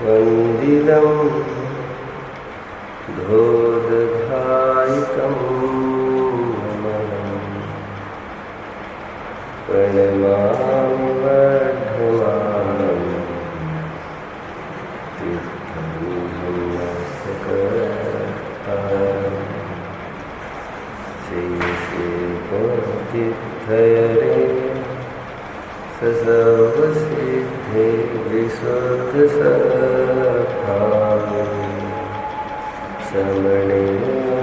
वन्दितं धोदधायिकं नमनं प्रणमामि वर्धमानं तीर्थं धम्मस्य कर्तारं श्री तीर्थयरे सर्वसिद्धे विशुद्धसत्तायै समणेनानदं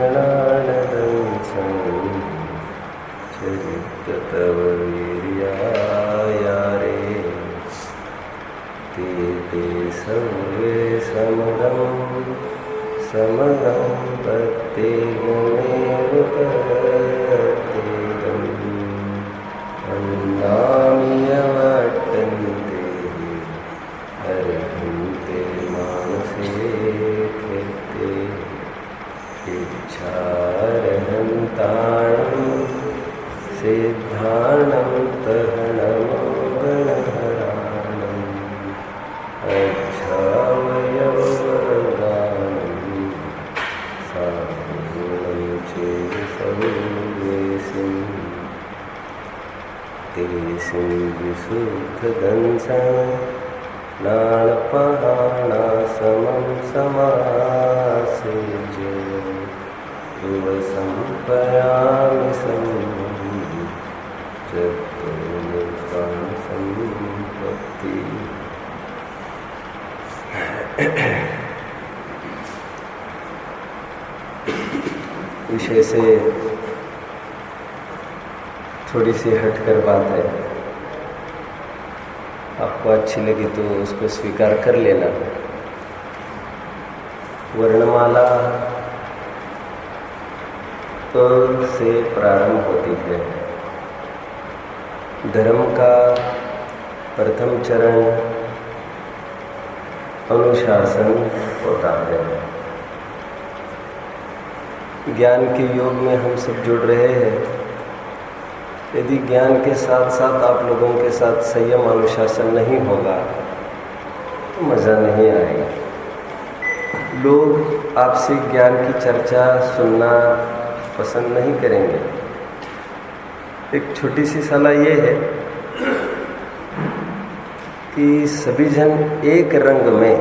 चरिततव वीर्यायारे ते सर्वे समदं प्रत्येकमेव प्रत्येकम् अन्नाम्यवर्तन्ते हरन्ते मानसे कृते इच्छारहन्ताणं सिद्धाणं तरणमोगणहराणम् अच्छावयवगानं साधूनं चेतसंवेसिं तेसिं विशुद्धदंसं नाणपहाणासमं समासेज्य ध्रुवसंपयामि जगन्मुखां सम्पत्ति। विषय से थोड़ी सी हटकर बात है, आपको अच्छी लगी तो उसको स्वीकार कर लेना। वर्णमाला तो से प्रारंभ होती है। धर्म का प्रथम चरण अनुशासन होता है। ज्ञान के योग में हम सब जुड़ रहे हैं। यदि ज्ञान के साथ साथ आप लोगों के साथ संयम अनुशासन नहीं होगा तो मज़ा नहीं आएगा। लोग आपसे ज्ञान की चर्चा सुनना पसंद नहीं करेंगे। एक छोटी सी सलाह ये है कि सभी जन एक रंग में,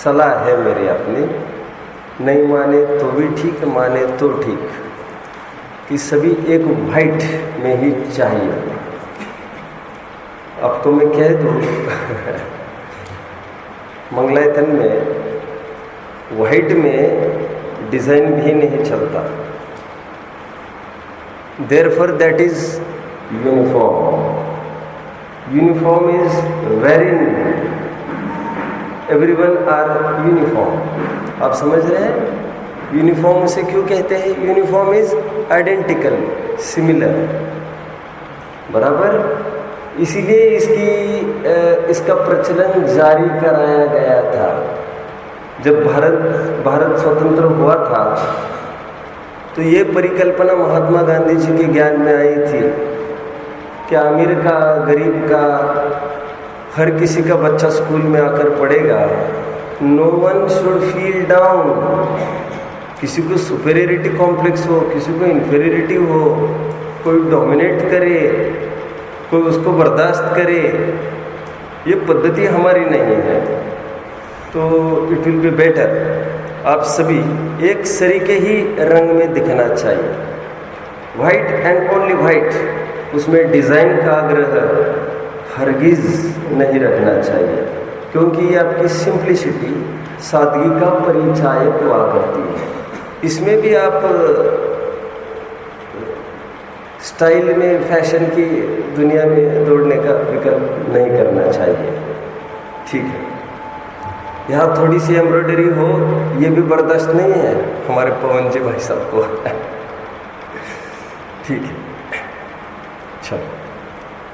सलाह है मेरी अपनी, नहीं माने तो भी ठीक, माने तो ठीक, कि सभी एक वाइट में ही चाहिए। अब तो मैं कह दूँ मंगलायतन में वाइट में डिज़ाइन भी नहीं चलता। Therefore that is uniform. Uniform is wherein everyone are uniform. आप समझ रहे हैं? यूनिफॉर्म उसे क्यों कहते हैं? यूनिफॉर्म इज आइडेंटिकल, सिमिलर, बराबर। इसीलिए इसका प्रचलन जारी कराया गया था। जब भारत स्वतंत्र हुआ था तो ये परिकल्पना महात्मा गांधी जी के ज्ञान में आई थी कि अमीर का, गरीब का, हर किसी का बच्चा स्कूल में आकर पढ़ेगा। No one should feel down. किसी को सुपेरियरिटी कॉम्प्लेक्स हो, किसी को इन्फीरियरिटी हो, कोई डोमिनेट करे, कोई उसको बर्दाश्त करे, ये पद्धति हमारी नहीं है। तो इट विल बी बेटर आप सभी एक सरीके ही रंग में दिखना चाहिए। वाइट एंड ओनली वाइट, उसमें डिज़ाइन का आग्रह हरगिज़ नहीं रखना चाहिए, क्योंकि ये आपकी सिंप्लिसिटी, सादगी का परिचायक हुआ करती है। इसमें भी आप स्टाइल में, फैशन की दुनिया में दौड़ने का विकल्प नहीं करना चाहिए। ठीक है, यहाँ थोड़ी सी एम्ब्रॉयडरी हो ये भी बर्दाश्त नहीं है हमारे पवन जी भाई साहब को। ठीक है, चलो,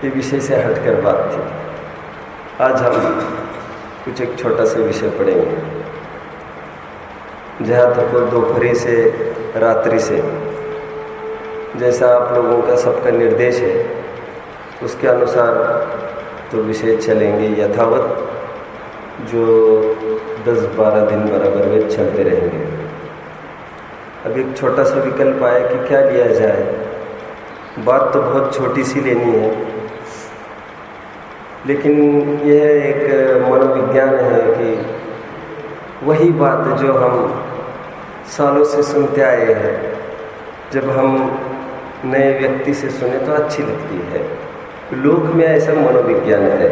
ये विषय से हटकर बात थी। आज हम कुछ एक छोटा सा विषय पढ़ेंगे। जहाँ तक दोपहरी से रात्रि से, जैसा आप लोगों का सबका निर्देश है, उसके अनुसार तो विषय चलेंगे यथावत, जो 10-12 दिन बराबर वे चलते रहेंगे। अब एक छोटा सा विकल्प आया कि क्या लिया जाए। बात तो बहुत छोटी सी लेनी है, लेकिन यह एक मनोविज्ञान है कि वही बात जो हम सालों से सुनते आए हैं, जब हम नए व्यक्ति से सुने तो अच्छी लगती है। लोक में ऐसा मनोविज्ञान है।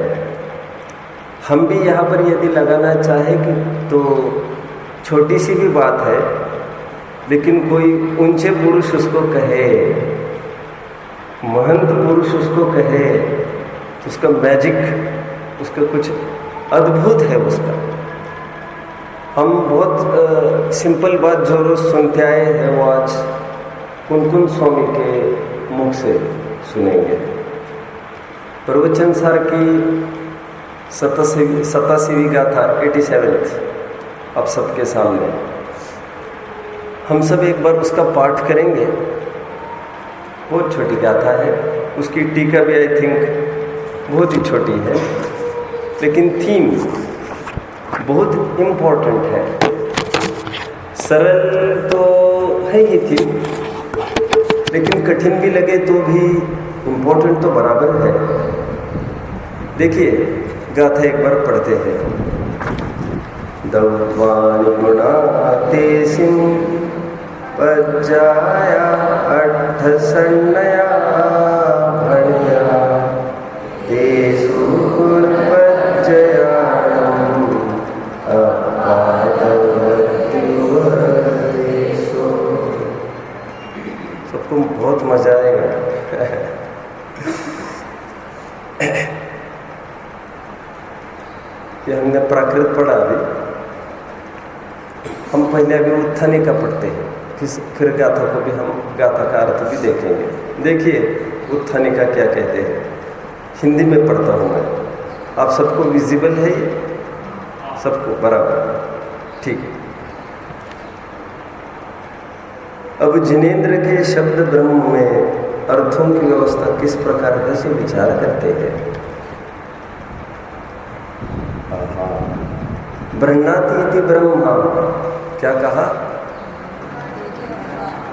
हम भी यहाँ पर यदि लगाना चाहें कि तो छोटी सी भी बात है, लेकिन कोई ऊंचे पुरुष उसको कहे, महंत पुरुष उसको कहे, तो उसका मैजिक, उसका कुछ अद्भुत है उसका। हम बहुत सिंपल बात जो रोज सुनते आए हैं वो आज कुन-कुन स्वामी के मुख से सुनेंगे। प्रवचन सार की 87वीं गाथा 87th अब सबके सामने हम सब एक बार उसका पाठ करेंगे। बहुत छोटी गाथा है, उसकी टीका भी आई थिंक बहुत ही छोटी है, लेकिन थीम बहुत इम्पोर्टेंट है। सरल तो है ही थीम, लेकिन कठिन भी लगे तो भी इम्पोर्टेंट तो बराबर है। देखिए गाथा एक बार पढ़ते हैं। दौवान गुणाते सिंह पज्जाया अट्ठ सन्नया भणिया तेसु पज्जयाणं अपादवत्युवदेशो। सबको बहुत मजा आएगा। ये हमने प्राकृत पढ़ा अभी, हम पहले अभी उत्थानी का पढ़ते हैं, फिर गाथा को भी हम गाथा का अर्थ भी देखेंगे। देखिए उत्थानी का क्या कहते हैं, हिंदी में पढ़ता हूँ मैं। आप सबको विजिबल है ये? सबको बराबर? ठीक। अब जिनेंद्र के शब्द ब्रह्म में अर्थों की व्यवस्था किस प्रकार से विचार करते हैं। ब्रह्णाति इति ब्रह्मा, क्या कहा?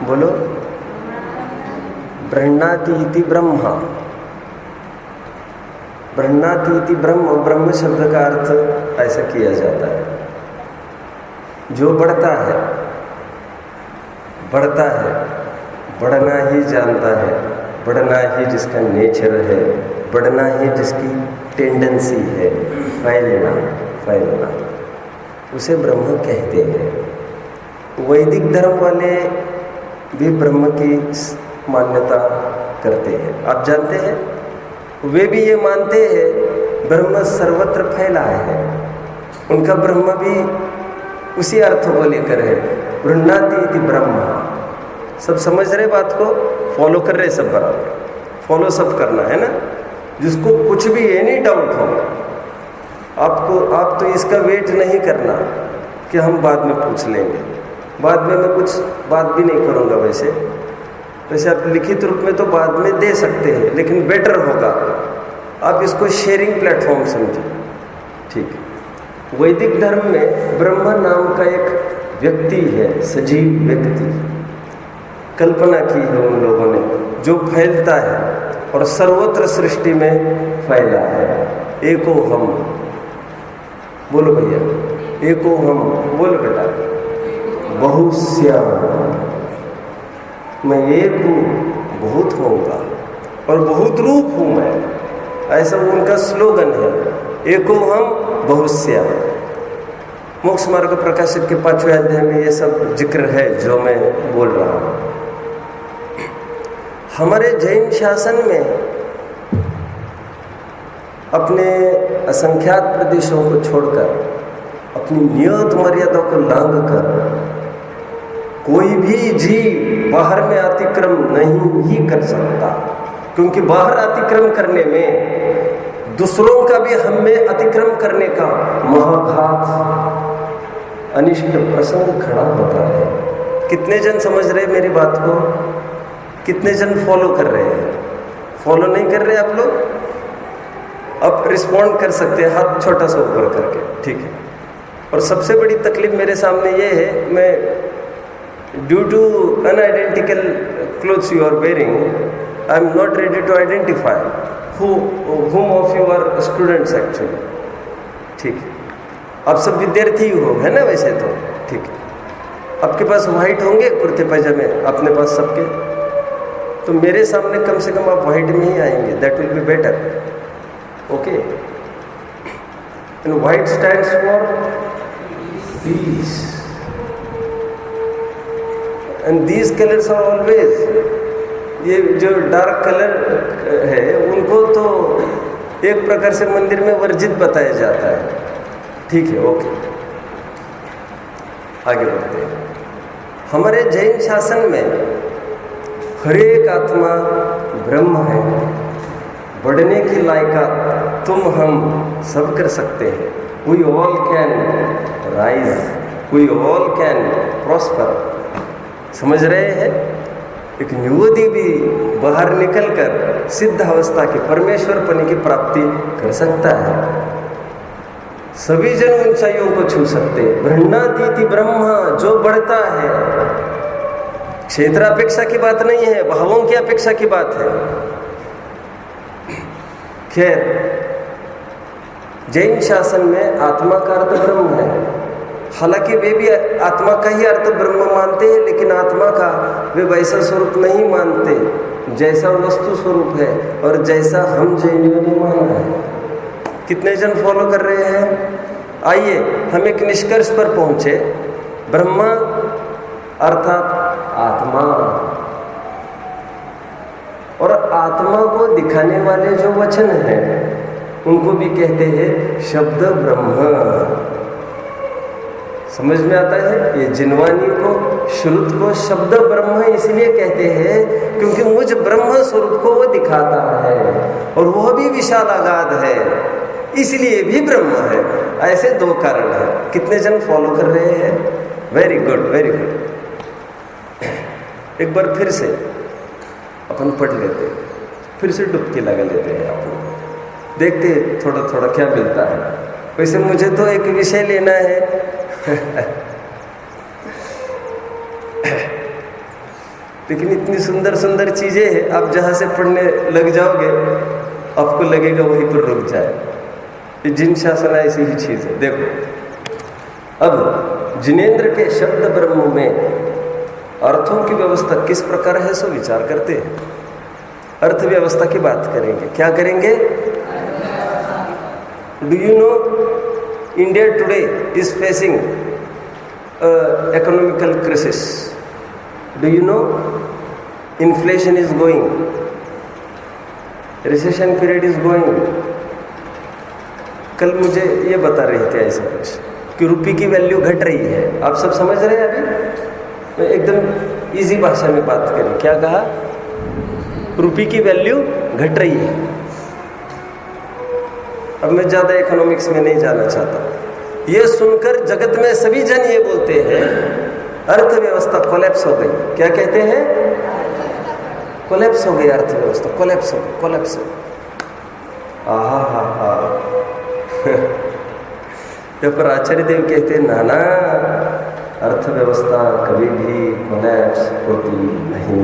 बोलो। ब्रह्णाति इति ब्रह्मा, ब्रह्णाति इति ब्रह्म। ब्रह्म शब्द का अर्थ ऐसा किया जाता है जो बढ़ता है, बढ़ता है, बढ़ना ही जानता है, बढ़ना ही जिसका नेचर है, बढ़ना ही जिसकी टेंडेंसी है, फैलना, फैलना, उसे ब्रह्म कहते हैं। वैदिक धर्म वाले भी ब्रह्म की मान्यता करते हैं। आप जानते हैं वे भी ये मानते हैं ब्रह्म सर्वत्र फैला है। उनका ब्रह्म भी उसी अर्थ को लेकर है, ब्रह्णाति इति ब्रह्मा। सब समझ रहे बात को, फॉलो कर रहे सब बराबर? फॉलो सब करना है ना। जिसको कुछ भी एनी डाउट हो आपको, आप तो इसका वेट नहीं करना कि हम बाद में पूछ लेंगे। बाद में मैं कुछ बात भी नहीं करूँगा। वैसे आप लिखित रूप में तो बाद में दे सकते हैं, लेकिन बेटर होगा आप इसको शेयरिंग प्लेटफॉर्म समझिए। ठीक है। वैदिक धर्म में ब्रह्म नाम का एक व्यक्ति है, सजीव व्यक्ति, कल्पना की है उन लोगों ने, जो फैलता है और सर्वत्र सृष्टि में फैला है। एको हम, बोलो भैया, एको हम, बोलो बेटा। बहुश्याम, मैं एक हूँ, बहुत होऊंगा और बहुत रूप हूँ मैं, ऐसा उनका स्लोगन है। एको हम बहुश्याम। मोक्ष मार्ग प्रकाशित के 5वें अध्याय में ये सब जिक्र है जो मैं बोल रहा हूँ। हमारे जैन शासन में अपने असंख्यात प्रदेशों को छोड़कर, अपनी नियत मर्यादा को लांघ कर कोई भी जीव बाहर में अतिक्रम नहीं ही कर सकता, क्योंकि बाहर अतिक्रम करने में दूसरों का भी हम में अतिक्रम करने का महाघात अनिष्ट प्रसंग खड़ा होता है। कितने जन समझ रहे मेरी बात को? कितने जन फॉलो कर रहे हैं? फॉलो नहीं कर रहे आप लोग? अब रिस्पॉन्ड कर सकते हैं हाथ छोटा सा ऊपर करके, ठीक है। और सबसे बड़ी तकलीफ मेरे सामने ये है, मैं due to unidentical clothes you are wearing, I am not ready to identify whom of you are students actually, ठीक है। आप सब विद्यार्थी हो, है ना वैसे तो, ठीक है। आपके पास वाइट होंगे कुर्ते पैजामे अपने पास सबके, तो मेरे सामने कम से कम आप वाइट में ही आएंगे, that will be better, okay. And white stands for peace and these colours are always, ये जो डार्क कलर है उनको तो एक प्रकार से मंदिर में वर्जित बताया जाता है, ठीक है, ओके। आगे बढ़ते हैं। हमारे जैन शासन में हर एक आत्मा ब्रह्म है, बढ़ने की लायकात तुम हम सब कर सकते हैं। We all can rise, we all can prosper. समझ रहे हैं? एक युवती भी बाहर निकलकर सिद्ध अवस्था के परमेश्वरपने की प्राप्ति कर सकता है। सभी जन ऊंचाइयों को छू सकते हैं। ब्रह्मातीति ब्रह्मा, जो बढ़ता है, क्षेत्रापेक्षा की बात नहीं है, भावों की अपेक्षा की बात है। खैर, जैन शासन में आत्मा का अर्थ ब्रह्म है। हालांकि वे भी आत्मा का ही अर्थ ब्रह्म मानते हैं, लेकिन आत्मा का वे वैसा स्वरूप नहीं मानते जैसा वस्तु स्वरूप है और जैसा हम जैनियों ने माना है। कितने जन फॉलो कर रहे हैं? आइए हम एक निष्कर्ष पर पहुंचे। ब्रह्मा अर्थात आत्मा, और आत्मा को दिखाने वाले जो वचन हैं उनको भी कहते हैं शब्द ब्रह्म। समझ में आता है? ये जिनवानी को, श्रुत को शब्द ब्रह्म इसलिए कहते हैं क्योंकि मुझ ब्रह्म स्वरूप को वो दिखाता है, और वह भी विशाल अगाध है, इसलिए भी ब्रह्म है। ऐसे दो कारण हैं। कितने जन फॉलो कर रहे हैं? Very good, very good. एक बार फिर से अपन पढ़ लेते हैं, फिर से डुबकी लगा लेते हैं, अपन देखते हैं थोड़ा थोड़ा क्या मिलता है। वैसे मुझे तो एक विषय लेना है लेकिन इतनी सुंदर सुंदर चीजें हैं, आप जहां से पढ़ने लग जाओगे आपको लगेगा वहीं पर रुक जाए। जिन शासन ऐसी ही चीज है। देखो, अब जिनेंद्र के शब्द ब्रह्म में अर्थों की व्यवस्था किस प्रकार है सो विचार करते हैं। अर्थव्यवस्था की बात करेंगे। क्या करेंगे? Do you know India today is facing economical crisis. Do you know? Inflation is going, recession period is going. कल मुझे ये बता रही थी ऐसा कुछ कि रुपये की वैल्यू घट रही है। आप सब समझ रहे हैं? अभी मैं एकदम इजी भाषा में बात करें। क्या कहा? रुपये की वैल्यू घट रही है। अब मैं ज़्यादा इकोनॉमिक्स में नहीं जाना चाहता। ये सुनकर जगत में सभी जन ये बोलते हैं अर्थव्यवस्था कोलैप्स हो गई। क्या कहते हैं? कोलैप्स हो गई अर्थव्यवस्था, कोलैप्स हो गई, कोलैप्स हो गई। आहा हा हा। जब पर आचार्य देव कहते हैं ना ना, अर्थव्यवस्था कभी भी कोलैप्स होती नहीं।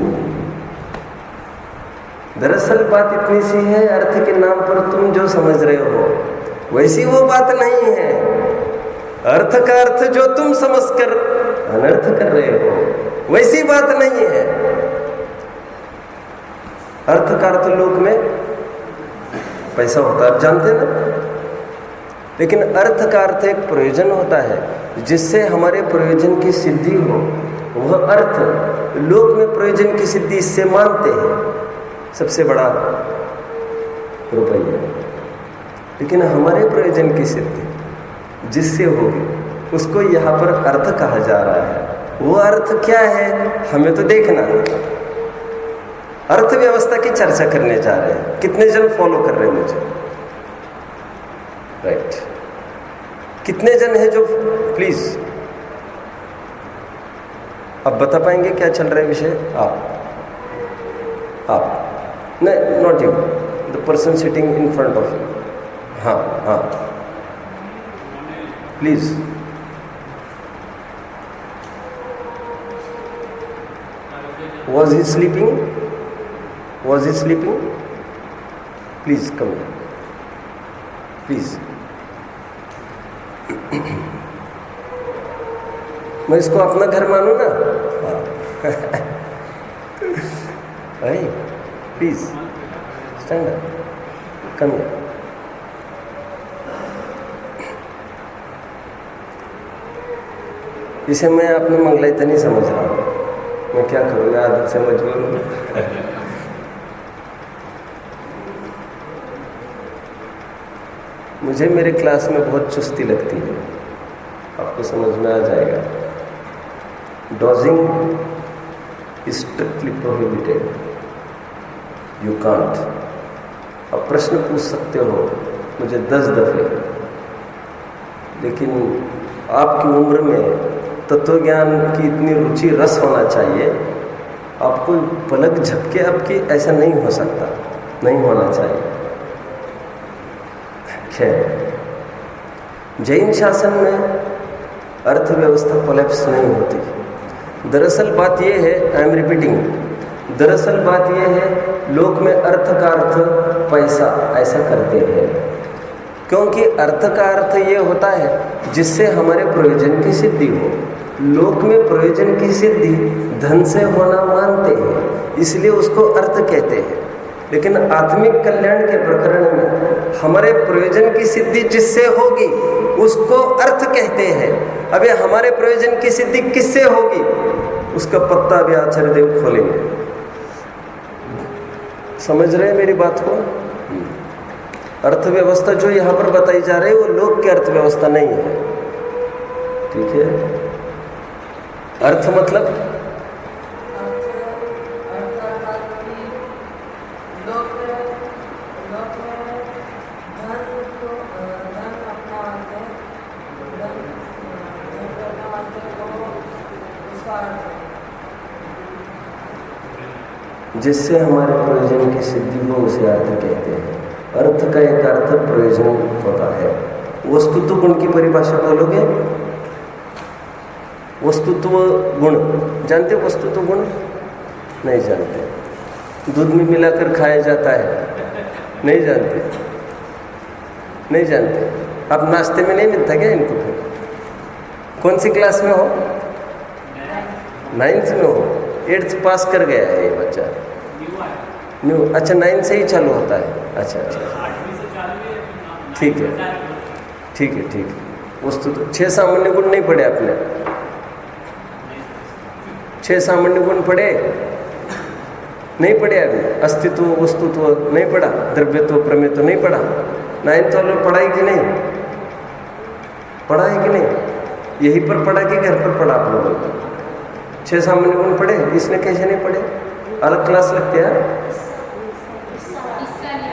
दरअसल बात इतनी सी है, अर्थ के नाम पर तुम जो समझ रहे हो वैसी वो बात नहीं है। अर्थ का अर्थ जो तुम समझकर अनर्थ कर रहे हो वैसी बात नहीं है। अर्थ का अर्थ लोक में पैसा होता है, आप जानते हैं ना। लेकिन अर्थ का अर्थ एक प्रयोजन होता है जिससे हमारे प्रयोजन की सिद्धि हो। वह अर्थ लोक में प्रयोजन की सिद्धि इससे मानते हैं सबसे बड़ा रुपया। लेकिन हमारे प्रयोजन की सिद्धि जिससे होगी उसको यहाँ पर अर्थ कहा जा रहा है। वो अर्थ क्या है हमें तो देखना है। अर्थव्यवस्था की चर्चा करने जा रहे हैं। कितने जन फॉलो कर रहे हैं मुझे? राइट। कितने जन हैं जो प्लीज आप बता पाएंगे क्या चल रहा है विषय? आप नहीं, not you, the person sitting in front of you. हाँ हाँ, please. Was he sleeping? Was he sleeping? Please come here. Please. मैं इसको अपना घर मानूं ना? हाँ। Hey, please stand up. Come here. इसे मैं अपना मंगलायत नहीं समझ रहा हूँ। मैं क्या करूँ, मैं आदत से मजबूर हूँ। मुझे मेरे क्लास में बहुत चुस्ती लगती है, आपको समझ में आ जाएगा। Dodging is strictly prohibited, you can't. आप प्रश्न पूछ सकते हो मुझे 10 दफे, लेकिन आपकी उम्र में तत्वज्ञान की इतनी रुचि रस होना चाहिए, आपको पलक झपके आपकी ऐसा नहीं हो सकता, नहीं होना चाहिए। खैर, जैन शासन में अर्थव्यवस्था कोलैप्स नहीं होती। दरअसल बात यह है, आई एम रिपीटिंग, दरअसल बात यह है, लोक में अर्थ का अर्थ पैसा ऐसा करते हैं, क्योंकि अर्थ का अर्थ ये होता है जिससे हमारे प्रयोजन की सिद्धि हो। लोक में प्रयोजन की सिद्धि धन से होना मानते हैं, इसलिए उसको अर्थ कहते हैं। लेकिन आत्मिक कल्याण के प्रकरण में हमारे प्रयोजन की सिद्धि जिससे होगी उसको अर्थ कहते हैं। अब ये हमारे प्रयोजन की सिद्धि किससे होगी, उसका पत्ता भी आचार्य देव खोलेंगे। समझ रहे हैं मेरी बात को? अर्थव्यवस्था जो यहाँ पर बताई जा रही है वो लोक की अर्थव्यवस्था नहीं है, ठीक है? अर्थ मतलब जिससे हमारे प्रयोजन की सिद्धि हो उसे अर्थ कहते हैं। अर्थ का एक अर्थ प्रयोजन होता है। वस्तुत्व गुण की परिभाषा बोलोगे? वस्तुत्व गुण जानते हो? वस्तुत्व गुण नहीं जानते। दूध में मिलाकर खाया जाता है, नहीं जानते? नहीं जानते? आप नाश्ते में नहीं मिलता क्या इनको? कौन सी क्लास में हो? 9th में हो। 8th पास कर गया है ये बच्चा? न्यू। अच्छा, 9 से ही चालू होता है। अच्छा अच्छा, ठीक है ठीक है ठीक है। वस्तुत्व 6 सामान्य गुण नहीं पढ़े आपने? 6 सामान्य गुण पढ़े? नहीं पढ़े अभी? अस्तित्व वस्तुत्व नहीं पढ़ा? द्रव्यत्व प्रमेयत्व नहीं पढ़ा? 9th वालों पढ़ाई कि नहीं? पढ़ा है कि नहीं? यहीं पर पढ़ा कि घर पर पढ़ा आप लोगों ने? 6 सामान्य गुण पढ़े? इसने कैसे नहीं पढ़े? अलग क्लास लगते हैं?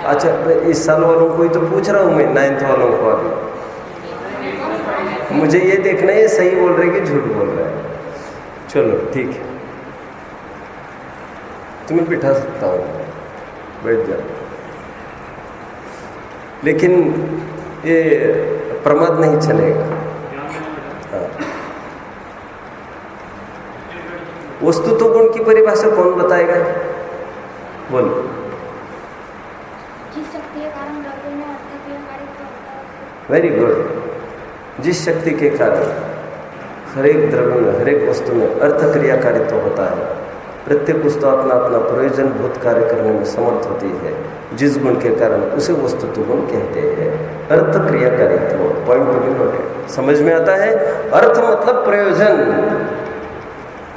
अच्छा, इस साल वालों को ही तो पूछ रहा हूँ मैं, 9th वालों को। अभी मुझे ये देखना है सही बोल रहे कि झूठ बोल रहे हैं। चलो ठीक है, तुम्हें बिठा सकता हूँ, बैठ जाओ। लेकिन ये प्रमाद नहीं चलेगा। हाँ। वस्तुत्व गुण की परिभाषा कौन बताएगा? बोलो। Very good. जिस शक्ति के कारण हर एक द्रव्य में, हर एक वस्तु में अर्थ क्रियाकारित्व होता है। प्रत्येक वस्तु अपना अपना प्रयोजन भूत कार्य करने में समर्थ होती है। जिस गुण के कारण उसे वस्तुत्व गुण कहते हैं। अर्थ क्रियाकारित्व, पॉइंट टू बी नोटेड। समझ में आता है? अर्थ मतलब प्रयोजन।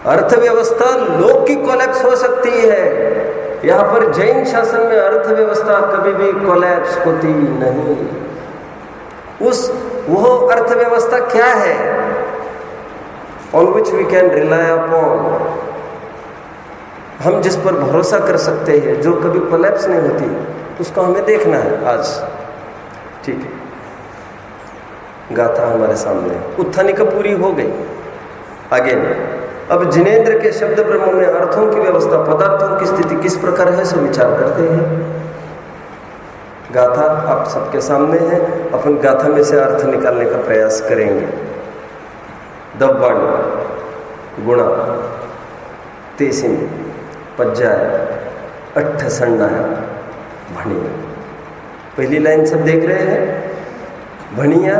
अर्थव्यवस्था लोक की कोलैप्स हो सकती है। यहाँ पर जैन शासन में अर्थव्यवस्था कभी भी कोलैप्स होती नहीं। वो अर्थव्यवस्था क्या है? On which we can rely upon, हम जिस पर भरोसा कर सकते हैं, जो कभी कोलैप्स नहीं होती, उसको हमें देखना है आज। ठीक है, गाथा हमारे सामने उत्थानिका पूरी हो गई। आगे अब जिनेंद्र के शब्द ब्रह्म में अर्थों की व्यवस्था, पदार्थों की स्थिति किस प्रकार है, सो विचार करते हैं। गाथा आप सबके सामने है, अपन गाथा में से अर्थ निकालने का प्रयास करेंगे। दब्बाणी, गुणा, तेसिन, पज्जाय, अट्ठसन्नाय, भणिया। पहली लाइन सब देख रहे हैं। भणिया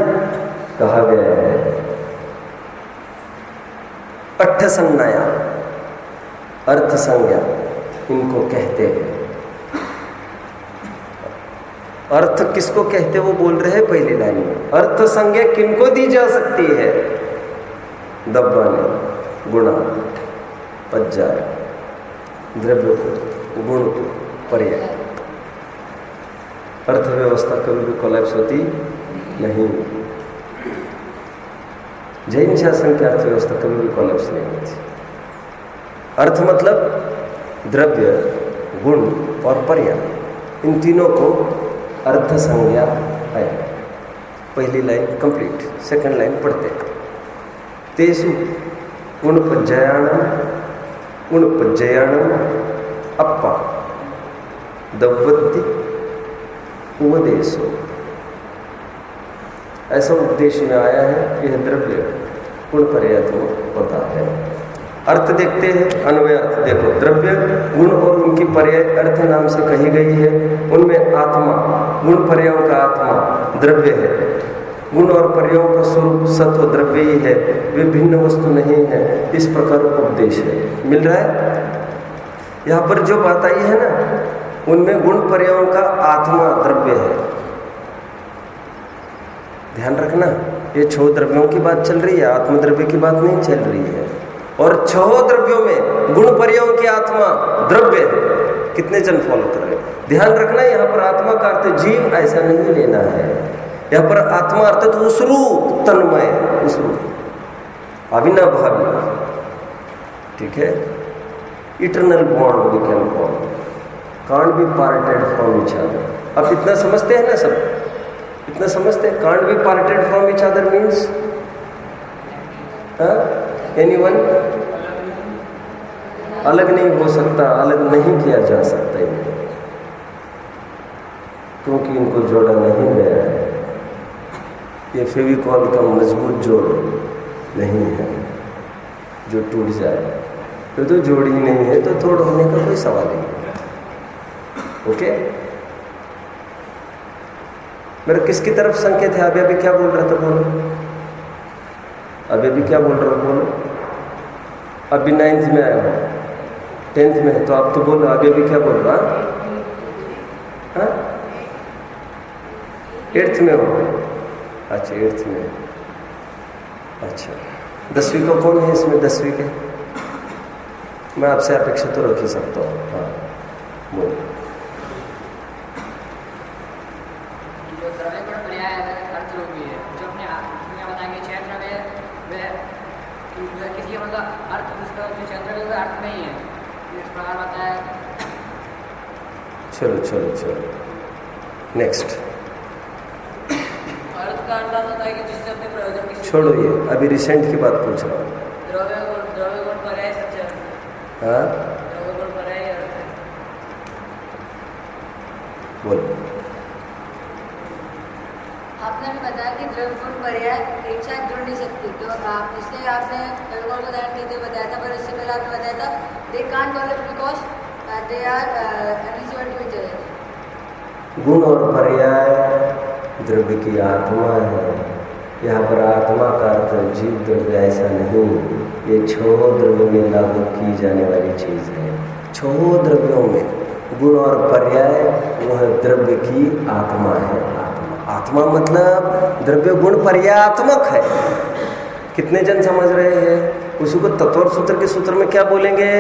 कहा गया है। अट्ठसन्नाया, अर्थ संज्ञा, इनको कहते हैं। अर्थ किसको कहते वो बोल रहे हैं पहली लाइन में। अर्थ संज्ञा किनको दी जा सकती है? दब्बाने, गुणा, पज्जाय, द्रव्य को, गुण को, पर्याय। अर्थव्यवस्था कभी भी कोलैप्स होती नहीं। जैन शासन की अर्थव्यवस्था कभी भी कोलैप्स नहीं होती। अर्थ मतलब द्रव्य, गुण और पर्याय, इन तीनों को अर्थ संज्ञा है। पहली लाइन कंप्लीट, सेकंड लाइन पढ़ते। तेसु गुणपज्जयाणम, गुणपज्जयाणम अप्पा दव्वति उपदेशो। ऐसा उपदेश में आया है, यह द्रव्य गुण पर्याय तो होता है। अर्थ देखते हैं, अन्वय अर्थ देखो। द्रव्य, गुण और उनकी पर्याय अर्थ नाम से कही गई है। उनमें आत्मा, गुण पर्यायों का आत्मा द्रव्य है। गुण और पर्यायों का स्वरूप सत्व द्रव्य ही है, वे भिन्न वस्तु नहीं है। इस प्रकार उपदेश है। मिल रहा है? यहाँ पर जो बात आई है ना, उनमें गुण पर्यायों का आत्मा द्रव्य है। ध्यान रखना, ये 6 द्रव्यों की बात चल रही है, आत्मद्रव्य की बात नहीं चल रही है। और 6 द्रव्यों में गुण पर्यायों की आत्मा द्रव्य है। कितने जन फॉलो कर रहे? ध्यान रखना, यहाँ पर आत्मा का अर्थ जीव ऐसा नहीं लेना है। यहाँ पर आत्मा अर्थात उस रूप, तन्मय, उस रूप, अविनाभावी, ठीक है। Eternal bond we can call, can't be parted from each other. अब इतना समझते हैं ना सब, इतना समझते हैं। Can't be parted from each other means anyone, अलग नहीं हो सकता, अलग नहीं किया जा सकता है, क्योंकि इनको जोड़ा नहीं गया है। ये फेविकॉल का मजबूत जोड़ नहीं है जो टूट जाए। तो जोड़ ही नहीं है तो तोड़ होने का कोई सवाल ही नहीं। ओके, मेरा किसकी तरफ संकेत है? अभी क्या बोल रहा था, बोलो। अभी क्या बोल रहा हूँ, बोलो। अभी 9th में आया हूँ, 10th में है, तो आप तो बोलो अभी क्या बोल रहा? हाँ, 8th में हो? अच्छा, 8th में। अच्छा, 10वीं का कौन है इसमें? 10वीं के मैं आपसे अपेक्षा तो रख ही सकता हूँ। हाँ, बोलो। चलो नेक्स्ट। अर्थ का अंदाज होता है कि जिससे अपने प्रयोजन की, छोड़ो ये, अभी रिसेंट की बात पूछ रहा हूँ। द्रव्य गुण पर्याय सच्चा। हाँ, द्रव्य गुण पर्याय अर्थ है। बोलो। आपने भी बताया कि द्रव्य गुण पर्याय एक साथ जुड़ नहीं सकती, तो आप इसलिए आपने द्रव्य गुण को उदाहरण देते बताया था, पर इससे पहले आपने बताया था they can't collapse because they are equal to each other. गुण और पर्याय द्रव्य की आत्मा है। यहाँ पर आत्मा का अर्थ जीव द्रव्य ऐसा नहीं, ये 6 द्रव्यों में लागू की जाने वाली चीज़ है। 6 द्रव्यों में गुण और पर्याय वह द्रव्य की आत्मा है। आत्मा मतलब द्रव्य गुण पर्यात्मक है। कितने जन समझ रहे हैं? उसी को तत्व सूत्र के सूत्र में क्या बोलेंगे?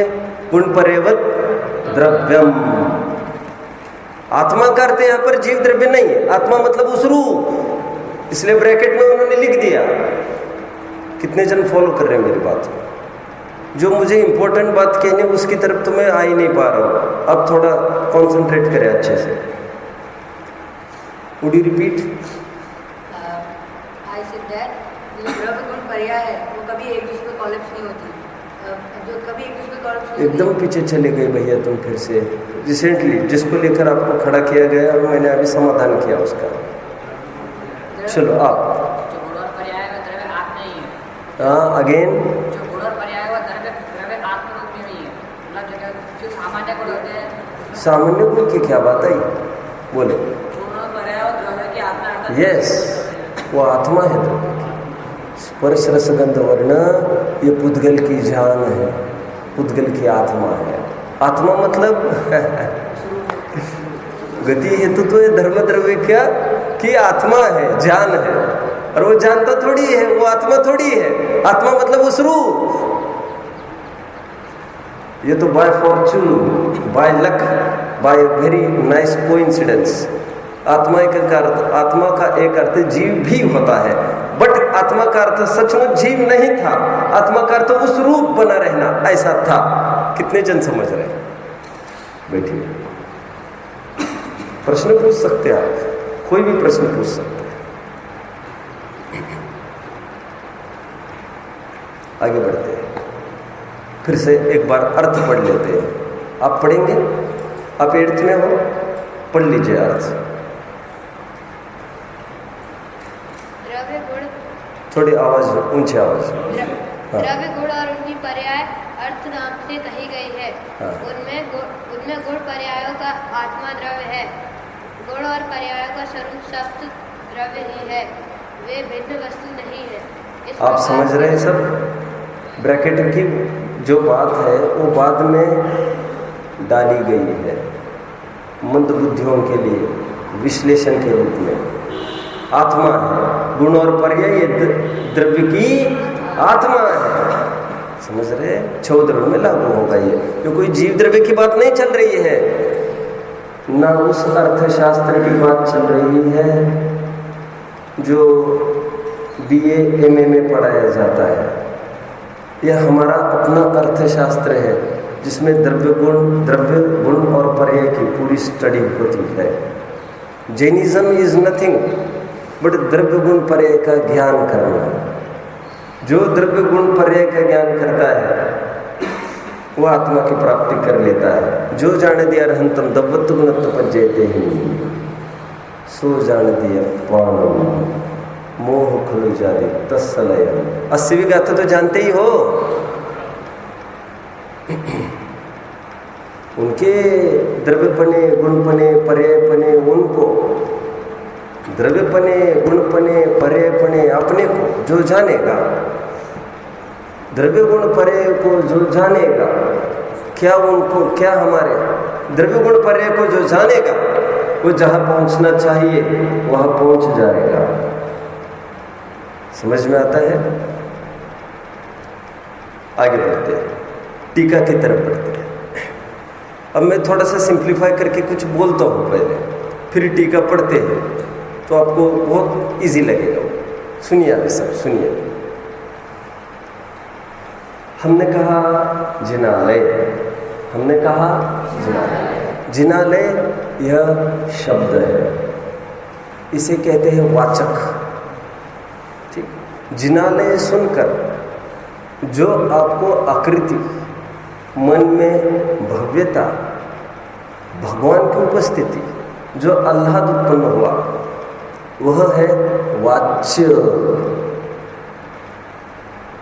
गुण पर्यवत द्रव्यम। आत्मा का अर्थ यहाँ पर जीव द्रव्य नहीं है, आत्मा मतलब उस रूप, इसलिए ब्रैकेट में उन्होंने लिख दिया। कितने जन फॉलो कर रहे हैं मेरी बात? जो मुझे इंपॉर्टेंट बात कहनी उसकी तरफ तो मैं आ ही नहीं पा रहा हूँ। अब थोड़ा कॉन्सेंट्रेट करें अच्छे से। Would you repeat? I said that जो द्रव्य गुण पर्याय है वो कभी एक दूसरे को कोलैप्स नहीं होती। एकदम पीछे चले गए भैया तुम फिर से। रिसेंटली जिसको लेकर आपको खड़ा किया गया और मैंने अभी समाधान किया उसका। चलो आप हाँ अगेन सामान्य गुण की क्या बात आई बोले। यस वो आत्मा है द्रव्य की। स्पर्श रसगंध वर्ण ये पुद्गल की जान है, पुद्गल की आत्मा है। आत्मा मतलब गति हेतु तो ये धर्म द्रव्य क्या कि आत्मा है, जान है। और वो जान तो थोड़ी है, वो आत्मा थोड़ी है। आत्मा मतलब उस रूप। ये तो by fortune, by luck, by very nice coincidence. आत्मा का एक अर्थ जीव भी होता है, बट आत्मा का अर्थ सचमुच जीव नहीं था। आत्मा का अर्थ उस रूप बना रहना ऐसा था। कितने जन समझ रहे हैं? बैठिए, प्रश्न पूछ सकते हैं आप, कोई भी प्रश्न पूछ सकते हैं। आगे बढ़ते हैं, फिर से एक बार अर्थ पढ़ लेते हैं। आप पढ़ेंगे, आप 8th में हो, पढ़ लीजिए अर्थ। द्रव्य गुण, थोड़ी आवाज ऊंची आवाज। द्रव्य गुण और उनकी पर्याय अर्थ नाम से कही गई है। हाँ। उनमें गुण पर्यायों का आत्मा द्रव्य है। गुण और पर्यायों का स्वरूप शब्द द्रव्य ही है, वे भिन्न वस्तु नहीं है। आप समझ रहे हैं सब? ब्रैकेट की जो बात है वो बाद में डाली गई है मंद बुद्धियों के लिए विश्लेषण के रूप में। आत्मा है, गुण और पर्याय ये द्रव्य की आत्मा है। समझ रहे? 6 द्रव्य में लागू होगा ये। कोई जीव द्रव्य की बात नहीं चल रही है, ना उस अर्थशास्त्र की बात चल रही है जो BA MA में पढ़ाया जाता है। यह हमारा अपना अर्थशास्त्र है जिसमें द्रव्य गुण और पर्याय की पूरी स्टडी होती है। जैनिज्म इज नथिंग बट द्रव्य गुण पर्याय का ज्ञान करना। जो द्रव्य गुण पर्याय का ज्ञान करता है वो आत्मा की प्राप्ति कर लेता है। जो जान दिया रहंतम दब्बत गुणत्व पज्जयते ही, सो जान दिया पान मोह खुल जादे तत्सलय। 80वीं गाथा तो जानते ही हो। उनके द्रव्यपने गुणपने पर्यायपने, उनको द्रव्यपने गुणपने पर्यायपने अपने को जो जानेगा, द्रव्य गुण पर्याय को जो जानेगा, क्या उनको क्या हमारे द्रव्य गुण पर्याय को जो जानेगा वो जहाँ पहुँचना चाहिए वहाँ पहुँच जाएगा। समझ में आता है? आगे बढ़ते हैं, टीका की तरफ बढ़ते हैं। अब मैं थोड़ा सा सिंप्लीफाई करके कुछ बोलता हूँ पहले, फिर टीका पढ़ते हैं तो आपको बहुत इजी लगेगा। सुनिए अभी सब सुनिए। हमने कहा जिनालय, हमने कहा जिनालय। जिनालय यह शब्द है, इसे कहते हैं वाचक। जिनालय सुनकर जो आपको आकृति, मन में भव्यता, भगवान की उपस्थिति, जो आह्लाद उत्पन्न हुआ वह है वाच्य।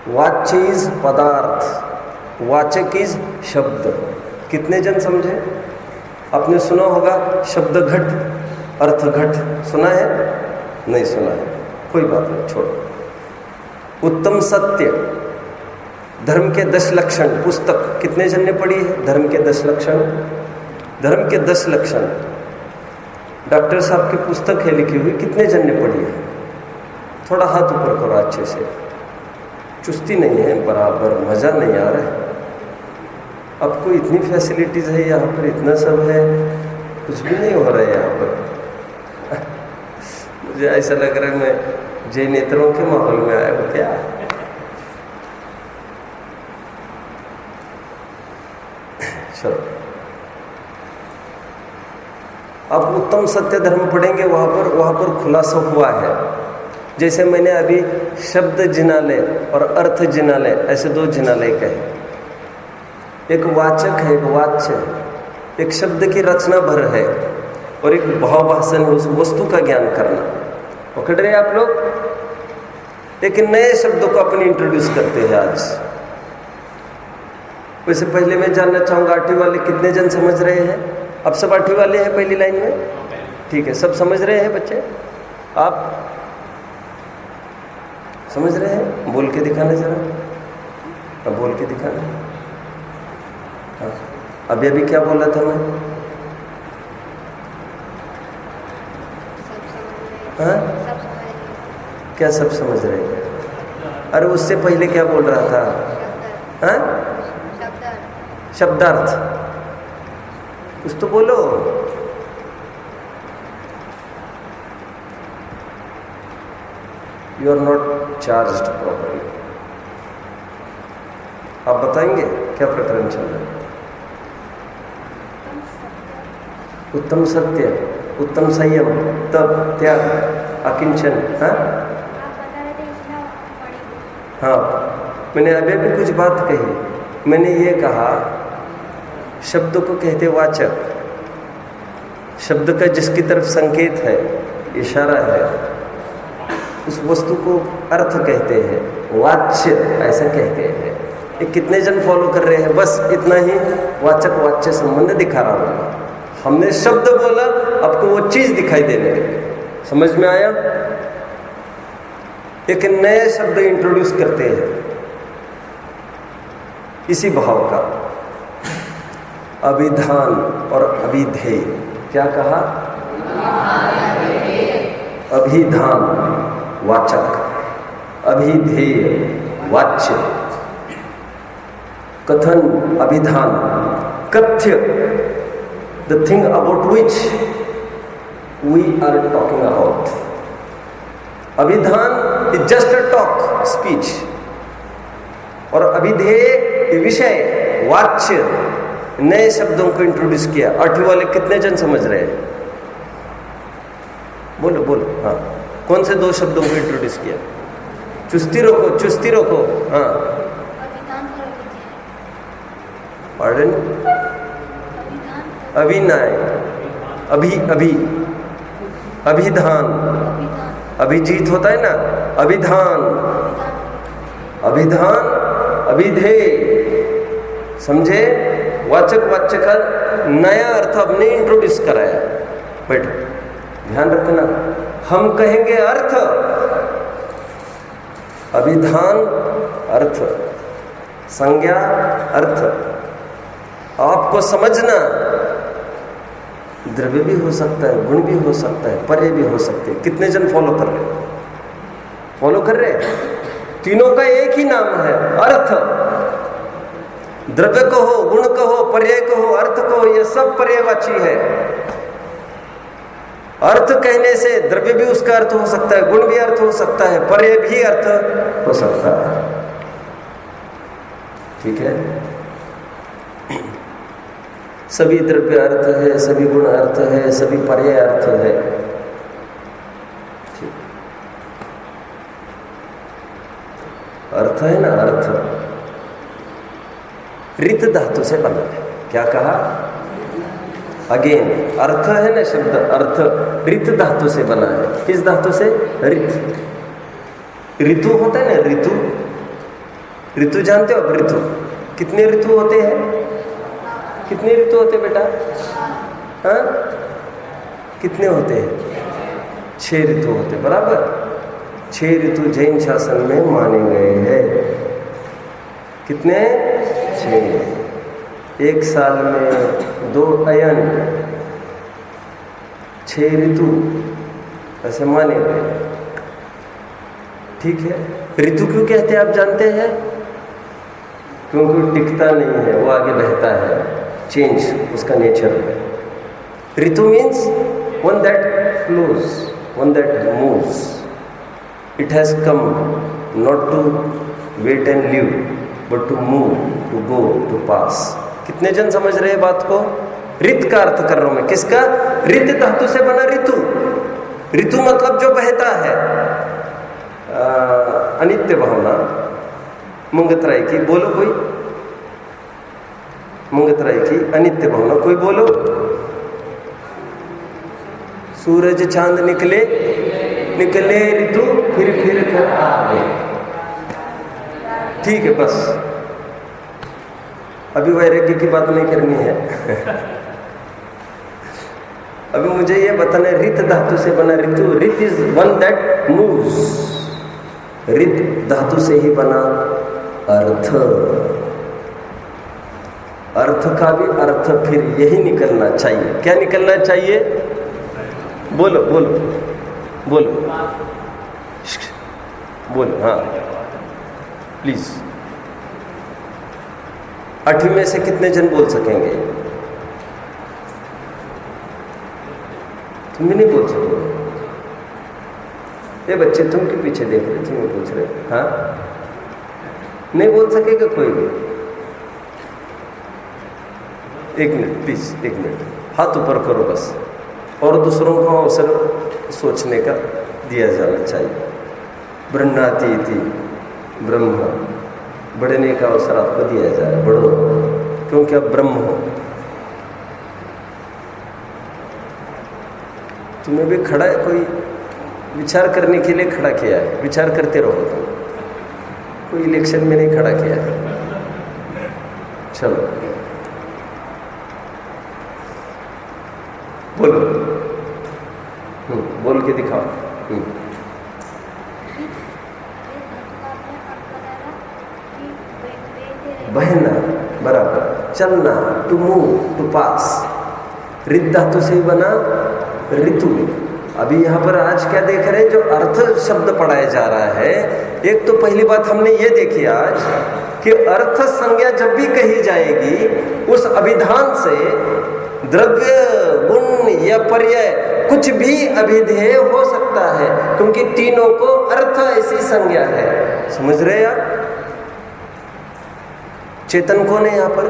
वाच्य इज पदार्थ, वाचक इज शब्द। कितने जन समझे? आपने सुना होगा शब्द घट, अर्थ घट, सुना है? नहीं सुना है, कोई बात नहीं, छोड़ो। उत्तम सत्य, धर्म के 10 लक्षण पुस्तक कितने जन ने पढ़ी है? धर्म के 10 लक्षण, धर्म के 10 लक्षण डॉक्टर साहब की पुस्तक है लिखी हुई, कितने जन ने पढ़ी है? थोड़ा हाथ ऊपर करो अच्छे से। चुस्ती नहीं है, बराबर मज़ा नहीं आ रहा है। आपको इतनी फैसिलिटीज़ है यहाँ पर, इतना सब है, कुछ भी नहीं हो रहा है यहाँ पर। मुझे ऐसा लग रहा है मैं जय नेत्रों के माहौल में आया हूँ क्या? चलो, अब उत्तम सत्य धर्म पढ़ेंगे, वहाँ पर खुलासा हुआ है। जैसे मैंने अभी शब्द जिनालय और अर्थ जिनालय, ऐसे 2 जिनालय कहे। एक वाचक है, एक वाच्य है, एक शब्द की रचना भर है और एक भावभाषण है, उस वस्तु का ज्ञान करना। पकड़ रहे आप लोग? एक नए शब्दों को अपन इंट्रोड्यूस करते हैं आज। वैसे पहले मैं जानना चाहूँगा, आठवीं वाले कितने जन समझ रहे हैं? अब सब आठवीं वाले हैं पहली लाइन में? ठीक है, सब समझ रहे हैं बच्चे? आप समझ रहे हैं? बोल के दिखाना जरा। अब बोल के दिखाना। हाँ, अभी अभी क्या बोला था मैं? हाँ, क्या सब समझ रहे हैं? अरे उससे पहले क्या बोल रहा था? हाँ, शब्दार्थ। कुछ तो बोलो। You are not charged properly. आप बताएंगे क्या प्रकरण चल रहा है? उत्तम सत्य, उत्तम संयम, तप, त्याग, अकिंचन। हाँ हाँ, मैंने अभी भी कुछ बात कही। मैंने ये कहा शब्द को कहते वाचक, शब्द का जिसकी तरफ संकेत है, इशारा है, उस वस्तु को अर्थ कहते हैं, वाच्य ऐसा कहते हैं। ये कितने जन फॉलो कर रहे हैं? बस इतना ही वाचक वाच्य संबंध दिखा रहा हूँ। हमने शब्द बोला, आपको वो चीज दिखाई देने लगी। समझ में आया? एक नए शब्द इंट्रोड्यूस करते हैं इसी भाव का, अभिधान और अभिधेय। क्या कहा? अभिधान वाचक, अभिधेय वाच्य। कथन, अभिधान, कथ्य, the thing about which we are talking about. अभिधान is just a talk, speech. और अभिधेय विषय, वाच्य, नए शब्दों को इंट्रोड्यूस किया। आठवीं वाले कितने जन समझ रहे हैं? बोलो बोलो। हाँ, कौन से 2 शब्दों को इंट्रोड्यूस किया? चुस्ती रोको, चुस्ती रोको। हाँ, पार्डन? अभिनय, अभी अभी, अभिधान, अभिजीत होता है ना, अभिधान, अभिधान, अभिधेय। समझे? वाचक वाच्य का नया अर्थ हमने इंट्रोड्यूस कराया। बैठो, ध्यान रखना। हम कहेंगे अर्थ, अभिधान अर्थ, संज्ञा अर्थ। आपको समझना, द्रव्य भी हो सकता है, गुण भी हो सकता है, पर्याय भी हो सकते हैं। कितने जन फॉलो कर रहे? फॉलो कर रहे? तीनों का एक ही नाम है, अर्थ। द्रव्य कहो, गुण कहो, पर्याय कहो, अर्थ कहो, ये सब पर्यायवाची है। अर्थ कहने से द्रव्य भी उसका अर्थ हो सकता है, गुण भी अर्थ हो सकता है, पर्याय भी अर्थ हो सकता है। ठीक है? सभी द्रव्य अर्थ है, सभी गुण अर्थ है, सभी पर्याय अर्थ है। ठीक, अर्थ है ना, अर्थ रित धातु से बना है। क्या कहा? अगेन, अर्थ है ना शब्द, अर्थ रित धातु से बना है। किस धातु से? रित। ऋतु होता है ना, ऋतु। ऋतु जानते हो? अब ऋतु कितने ऋतु होते हैं? कितने ऋतु होते बेटा? हाँ, कितने होते हैं? 6 ऋतु होते, बराबर। 6 ऋतु जैन शासन में माने गए हैं। कितने? 6। एक साल में 2 अयन, 6 ऋतु ऐसे माने गए। ठीक है? ऋतु क्यों कहते हैं आप जानते हैं? क्योंकि टिकता नहीं है, वो आगे बहता है, चेंज उसका नेचर है। ऋतु means one that flows, one that moves. It has come not to wait and live but to move, to go, to pass. कितने जन समझ रहे हैं बात को? ऋत का अर्थ कर रहा हूं मैं। किसका? ऋत धातु से बना ऋतु। ऋतु मतलब जो बहता है। अनित्य भावना मंगतराय की। बोलो कोई। मंगतराय की अनित्य भावना। कोई बोलो। सूरज चांद निकले निकले ऋतु फिर कर आवे। ठीक है, बस अभी वैराग्य की बात नहीं करनी है। अभी मुझे ये बताना है, रित धातु से बना ऋतु, रित इज वन दैट मूव्स, रित धातु से ही बना अर्थ, अर्थ का भी अर्थ फिर यही निकलना चाहिए। क्या निकलना चाहिए? बोलो बोलो बोलो बोलो। हाँ प्लीज। 8वीं में से कितने जन बोल सकेंगे? तुम भी नहीं बोल सकोगे। ये बच्चे तुम क्यों पीछे देख रहे, तुम्हें पूछ रहे? हाँ, नहीं बोल सकेगा कोई भी? 1 मिनट प्लीज, 1 मिनट, हाथ ऊपर करो बस। और दूसरों को अवसर सोचने का दिया जाना चाहिए। ब्रह्माति इति ब्रह्म, बढ़ने का अवसर आपको दिया जाए, बढ़ो, क्योंकि आप ब्रह्म हो। तुम्हें भी खड़ा है, कोई विचार करने के लिए खड़ा किया है, विचार करते रहो तुम, कोई इलेक्शन में नहीं खड़ा किया है। चलो बोलो, बोल के दिखाओ। बहना, बराबर, चलना, टू मूव, टू पास, रित धातु से ही बना ऋतु। अभी यहाँ पर आज क्या देख रहे हैं? जो अर्थ शब्द पढ़ाया जा रहा है, एक तो पहली बात हमने ये देखी आज कि अर्थ संज्ञा जब भी कही जाएगी उस अभिधान से द्रव्य, गुण या पर्याय कुछ भी अभिधेय हो सकता है, क्योंकि तीनों को अर्थ ऐसी संज्ञा है। समझ रहे आप? चेतन कौन है यहाँ पर?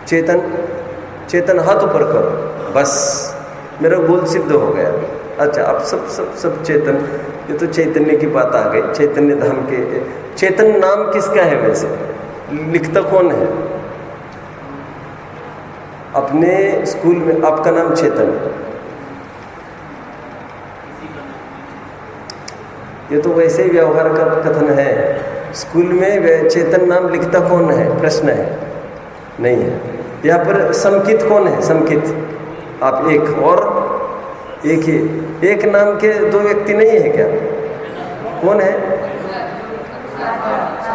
चेतन, चेतन हाथ ऊपर करो, बस मेरा गोल सिद्ध हो गया। अच्छा, अब सब चेतन, ये तो चैतन्य की बात आ गई। चैतन्य धाम के, चेतन नाम किसका है वैसे? लिखता कौन है? अपने स्कूल में आपका नाम चेतन, ये तो वैसे ही व्यवहार का कथन है। स्कूल में चेतन नाम लिखता कौन है? प्रश्न है, नहीं है। यहाँ पर समकित कौन है? समकित आप एक, और एक ही, एक नाम के 2 व्यक्ति नहीं है क्या? कौन है?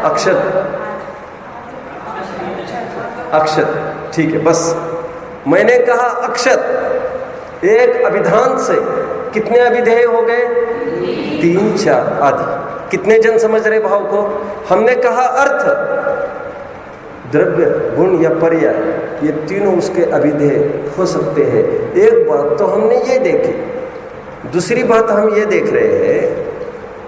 अक्षत, अक्षत, ठीक है। बस मैंने कहा अक्षत, एक अभिधान से कितने अभिधेय हो गए? 3 4 आदि। कितने जन समझ रहे भाव को? हमने कहा अर्थ, द्रव्य, गुण या पर्याय, ये तीनों उसके अभिधेय हो सकते हैं। एक बात तो हमने ये देखी, दूसरी बात हम ये देख रहे हैं,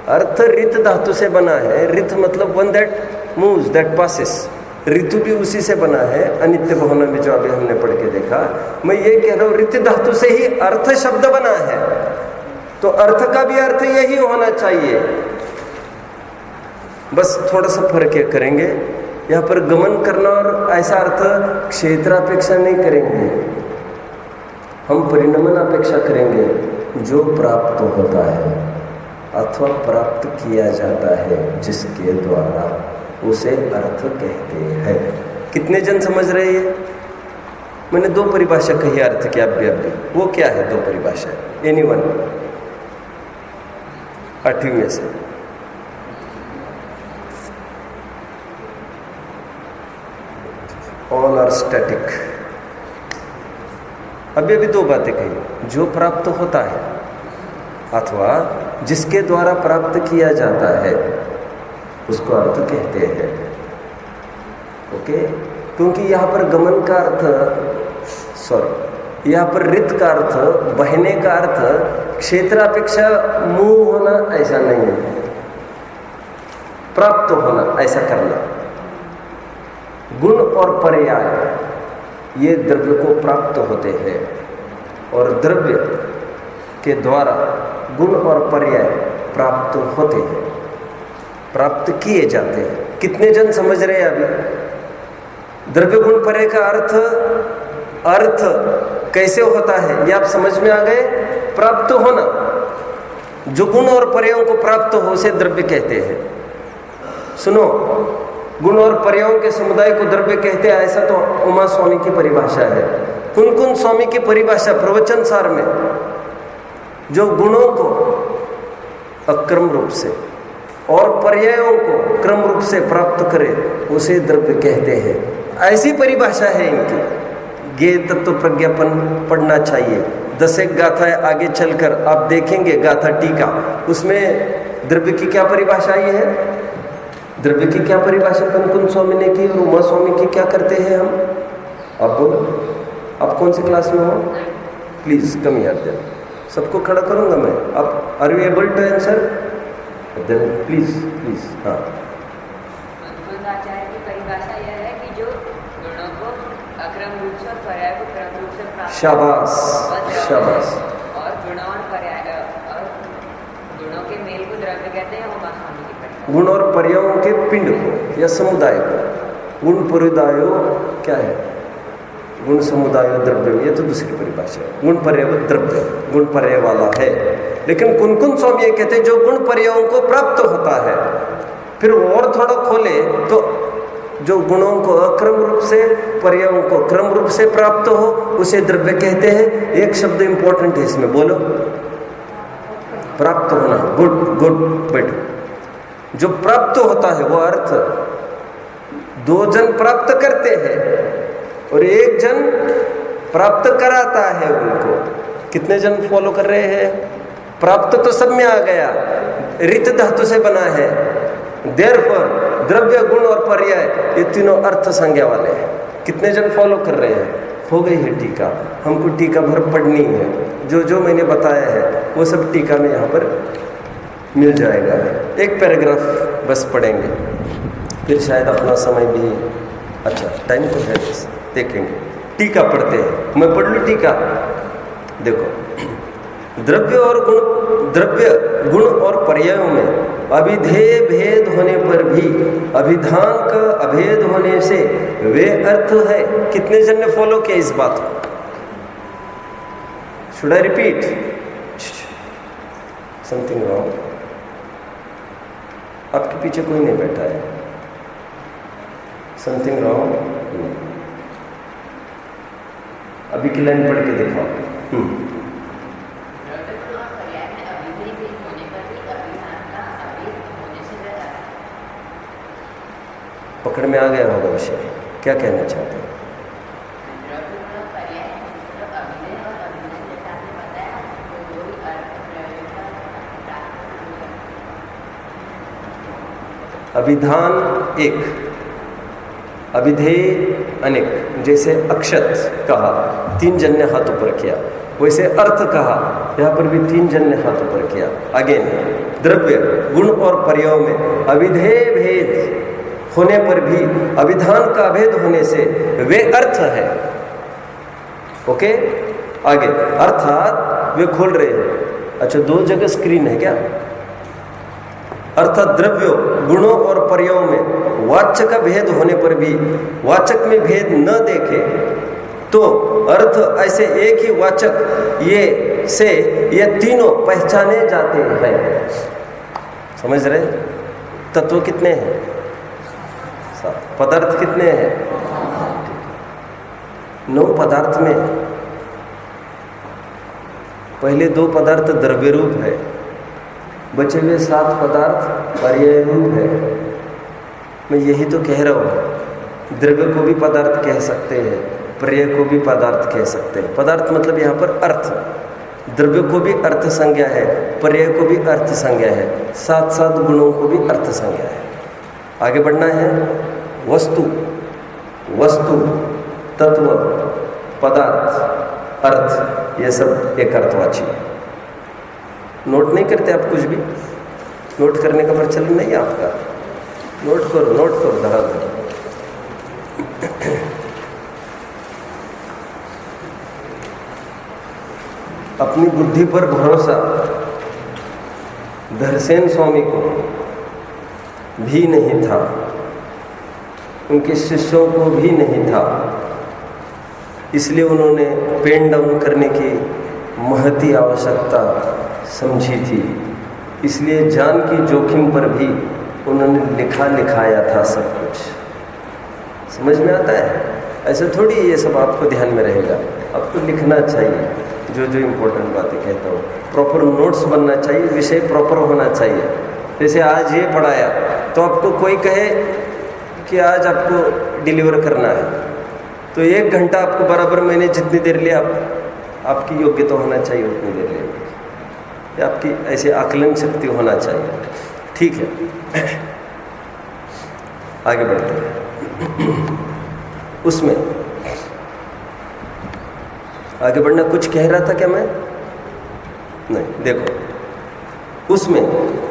अर्थ रित धातु से बना है। रित मतलब one that moves, that passes. ऋतु भी उसी से बना है, अनित्य भावना में जो अभी हमने पढ़ के देखा। मैं ये कह रहा हूँ, रित धातु से ही अर्थ शब्द बना है, तो अर्थ का भी अर्थ यही होना चाहिए। बस थोड़ा सा फर्क करेंगे यहाँ पर, गमन करना और ऐसा अर्थ क्षेत्रापेक्षा नहीं करेंगे, हम परिणमन अपेक्षा करेंगे। जो प्राप्त होता है अथवा प्राप्त किया जाता है जिसके द्वारा, उसे अर्थ कहते हैं। कितने जन समझ रहे हैं? मैंने 2 परिभाषा कही अर्थ की अभी। वो क्या है 2 परिभाषा? एनीवन 8वीं में से? All are static. अभी 2 बातें कही, जो प्राप्त होता है अथवा जिसके द्वारा प्राप्त किया जाता है उसको अर्थ कहते हैं। ओके, क्योंकि यहाँ पर गमन का अर्थ, यहाँ पर रित का अर्थ, बहने का अर्थ क्षेत्रापेक्षा मूव होना ऐसा नहीं है, प्राप्त होना ऐसा करना। गुण और पर्याय ये द्रव्य को प्राप्त होते हैं, और द्रव्य के द्वारा गुण और पर्याय प्राप्त होते हैं, प्राप्त किए जाते हैं। कितने जन समझ रहे हैं अभी? द्रव्य गुण पर्याय का अर्थ कैसे होता है ये आप समझ में आ गए? प्राप्त होना, जो गुण और पर्यायों को प्राप्त हो उसे द्रव्य कहते हैं। सुनो, गुण और पर्यायों के समुदाय को द्रव्य कहते हैं, ऐसा तो उमा स्वामी की परिभाषा है। कुन स्वामी की परिभाषा प्रवचन सार में, जो गुणों को अक्रम रूप से और पर्यायों को क्रम रूप से प्राप्त करे उसे द्रव्य कहते हैं। ऐसी परिभाषा है इनकी। गे तत्व प्रज्ञापन पढ़ना चाहिए। 10 गाथा आगे चलकर आप देखेंगे, गाथा टीका, उसमें द्रव्य की क्या परिभाषा आई है, द्रव्य की क्या परिभाषा कुन स्वामी ने की और उमा स्वामी की क्या करते हैं हम। आप बोलो, आप कौन सी क्लास में हो? प्लीज कम याद दें, सबको खड़ा करूंगा मैं। आप are you able to answer? Then please. हाँ, आचार्य की परिभाषा यह है कि जो गुणों को अक्रम रूप से और पर्याय को क्रम रूप से प्राप्त, शाबाश। और गुणों और पर्याय और गुणों के मेल को द्रव्य कहते हैं। उमा स्वामी की परिभाषा गुण और पर्यायों के पिंड को या समुदाय को, गुण परिदायो क्या है, गुण समुदाय द्रव्य, ये तो दूसरी परिभाषा है। गुण पर्याय द्रव्य, गुण पर्याय वाला है। लेकिन कुन स्वामी ये कहते हैं जो गुण पर्यायों को प्राप्त होता है। फिर और थोड़ा खोले तो जो गुणों को अक्रम रूप से पर्यायों को क्रम रूप से प्राप्त हो उसे द्रव्य कहते हैं। एक शब्द इंपॉर्टेंट है इसमें, बोलो, प्राप्त होना। गुड बैठो। जो प्राप्त होता है वो अर्थ 2 जन प्राप्त करते हैं और 1 जन प्राप्त कराता है उनको। कितने जन फॉलो कर रहे हैं? प्राप्त तो सब में आ गया, रित धातु से बना है। देयरफॉर द्रव्य, गुण और पर्याय ये तीनों अर्थ संज्ञा वाले हैं। कितने जन फॉलो कर रहे हैं? हो गई है टीका, हमको टीका भर पढ़नी है। जो मैंने बताया है वो सब टीका में यहाँ पर मिल जाएगा। एक पैराग्राफ बस पढ़ेंगे, फिर शायद अपना समय भी, अच्छा टाइम तो है, देखेंगे। टीका पढ़ते हैं, मैं पढ़ लूँ टीका। देखो, द्रव्य गुण और पर्यायों में अभिधेय भेद होने पर भी अभिधान का अभेद होने से वे अर्थ है। कितने जन ने फॉलो किया इस बात को? Should I repeat? Something wrong? आपके पीछे कोई नहीं बैठा है? Something wrong? अभी की लाइन पढ़ के दिखाओ। पकड़ में आ गया होगा विषय, क्या कहना चाहते हैं? अभिधान एक, अभिधेय अनेक। जैसे अक्षत कहा, 3 जन ने हाथ ऊपर किया, वैसे अर्थ कहा, यहाँ पर भी 3 जन ने हाथ ऊपर किया। अगेन, द्रव्य, गुण और पर्यायों में अभिधेय भेद होने पर भी अभिधान का अभेद होने से वे अर्थ है। ओके, आगे, अर्थात वे खोल रहे हैं। अच्छा, 2 जगह स्क्रीन है क्या? अर्थात द्रव्यों, गुणों और पर्यायों में वाचक का भेद होने पर भी वाचक में भेद न देखे तो अर्थ ऐसे एक ही वाचक ये तीनों पहचाने जाते हैं। समझ रहे? तत्व कितने हैं? 7। पदार्थ कितने हैं? 9 पदार्थ में पहले 2 पदार्थ द्रव्य रूप है, बचे हुए 7 पदार्थ पर्याय रूप है। मैं यही तो कह रहा हूँ, द्रव्य को भी पदार्थ कह सकते हैं, पर्याय को भी पदार्थ कह सकते हैं। पदार्थ मतलब यहाँ पर अर्थ, द्रव्य को भी अर्थ संज्ञा है, पर्याय को भी अर्थ संज्ञा है, 7 गुणों को भी अर्थ संज्ञा है। आगे बढ़ना है। वस्तु, तत्व, पदार्थ, अर्थ, ये सब एक अर्थवाची है। नोट नहीं करते आप कुछ भी? नोट करने का प्रचलन नहीं है आपका? नोट करो धराधर। अपनी बुद्धि पर भरोसा धरसेन स्वामी को भी नहीं था। उनके शिष्यों को भी नहीं था, इसलिए उन्होंने पेन डाउन करने की महती आवश्यकता समझी थी। इसलिए जान की जोखिम पर भी उन्होंने लिखाया था सब कुछ। समझ में आता है? ऐसे थोड़ी ये सब आपको ध्यान में रहेगा, आपको लिखना चाहिए जो जो इम्पोर्टेंट बातें कहता हूँ, प्रॉपर नोट्स बनना चाहिए, विषय प्रॉपर होना चाहिए। जैसे आज ये पढ़ाया तो आपको कोई कहे कि आज आपको डिलीवर करना है, तो 1 घंटा आपको बराबर मैंने जितनी देर लिया आपकी योग्यता होना चाहिए उतनी देर ले, आपकी ऐसे आकलन शक्ति होना चाहिए। ठीक है, आगे बढ़ते हैं। उसमें आगे बढ़ना कुछ कह रहा था क्या मैं? नहीं, देखो उसमें